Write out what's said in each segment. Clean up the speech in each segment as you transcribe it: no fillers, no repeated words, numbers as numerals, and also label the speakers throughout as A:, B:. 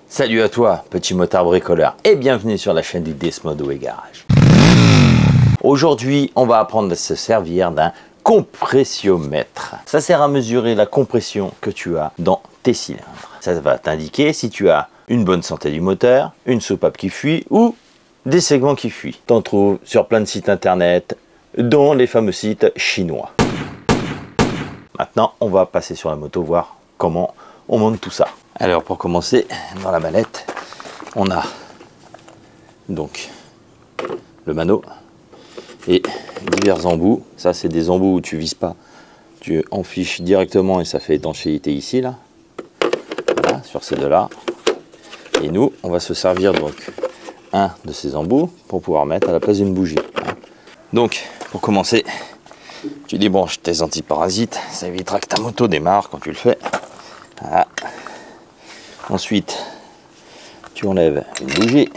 A: Salut à toi, petit motard bricoleur, et bienvenue sur la chaîne du Desmodo et Garage. Aujourd'hui, on va apprendre à se servir d'un compressiomètre. Ça sert à mesurer la compression que tu as dans tes cylindres. Ça va t'indiquer si tu as une bonne santé du moteur, une soupape qui fuit ou des segments qui fuient. T'en trouves sur plein de sites internet, dont les fameux sites chinois. Maintenant, on va passer sur la moto, voir comment on monte tout ça. Alors pour commencer, dans la mallette, on a donc le mano et divers embouts. Ça, c'est des embouts où tu vises pas, tu enfiches directement et ça fait étanchéité ici, là. Voilà, sur ces deux-là. Et nous, on va se servir donc un de ces embouts pour pouvoir mettre à la place d'une bougie. Donc, pour commencer, tu débranches tes antiparasites, ça évitera que ta moto démarre quand tu le fais. Voilà. Ensuite, tu enlèves une bougie.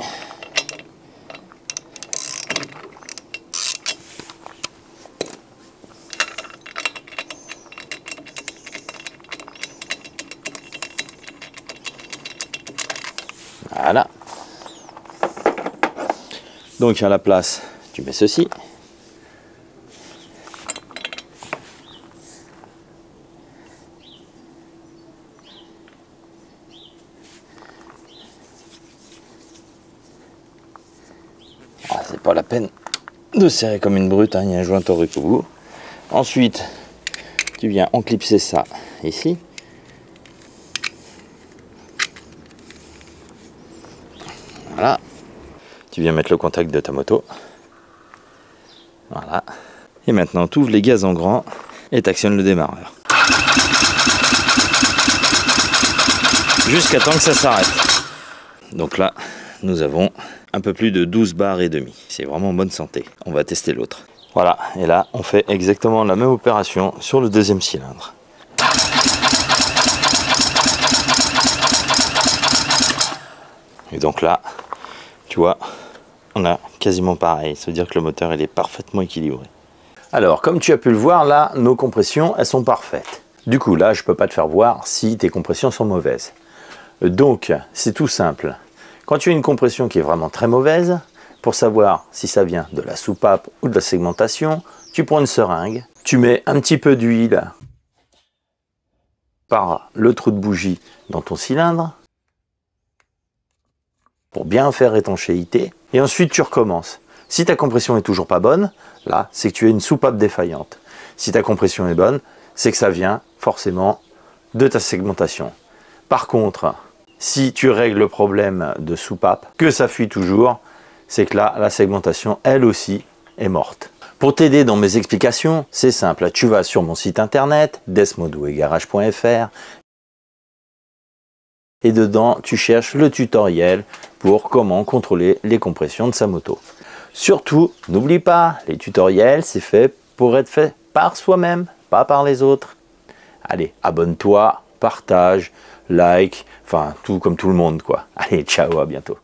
A: Voilà. Donc à la place, tu mets ceci. C'est pas la peine de serrer comme une brute, hein, il y a un joint torique au bout. Ensuite, tu viens enclipser ça ici. Voilà. Tu viens mettre le contact de ta moto. Voilà. Et maintenant, tu ouvres les gaz en grand et tu actionnes le démarreur. Jusqu'à temps que ça s'arrête. Donc là, nous avons un peu plus de 12 bars et demi. C'est vraiment en bonne santé. On va tester l'autre. Voilà, et là, on fait exactement la même opération sur le deuxième cylindre. Et donc là, tu vois, on a quasiment pareil. Ça veut dire que le moteur, il est parfaitement équilibré. Alors, comme tu as pu le voir, là, nos compressions, elles sont parfaites. Du coup, là, je ne peux pas te faire voir si tes compressions sont mauvaises. Donc, c'est tout simple. Quand tu as une compression qui est vraiment très mauvaise, pour savoir si ça vient de la soupape ou de la segmentation, tu prends une seringue, tu mets un petit peu d'huile par le trou de bougie dans ton cylindre pour bien faire étanchéité, et ensuite tu recommences. Si ta compression est toujours pas bonne, là, c'est que tu as une soupape défaillante. Si ta compression est bonne, c'est que ça vient forcément de ta segmentation. Par contre, si tu règles le problème de soupape, que ça fuit toujours, c'est que là, la segmentation, elle aussi, est morte. Pour t'aider dans mes explications, c'est simple. Tu vas sur mon site internet, desmodoetgarage.fr, et dedans, tu cherches le tutoriel pour comment contrôler les compressions de sa moto. Surtout, n'oublie pas, les tutoriels, c'est fait pour être fait par soi-même, pas par les autres. Allez, abonne-toi, partage, like, enfin tout comme tout le monde quoi. Allez, ciao, à bientôt.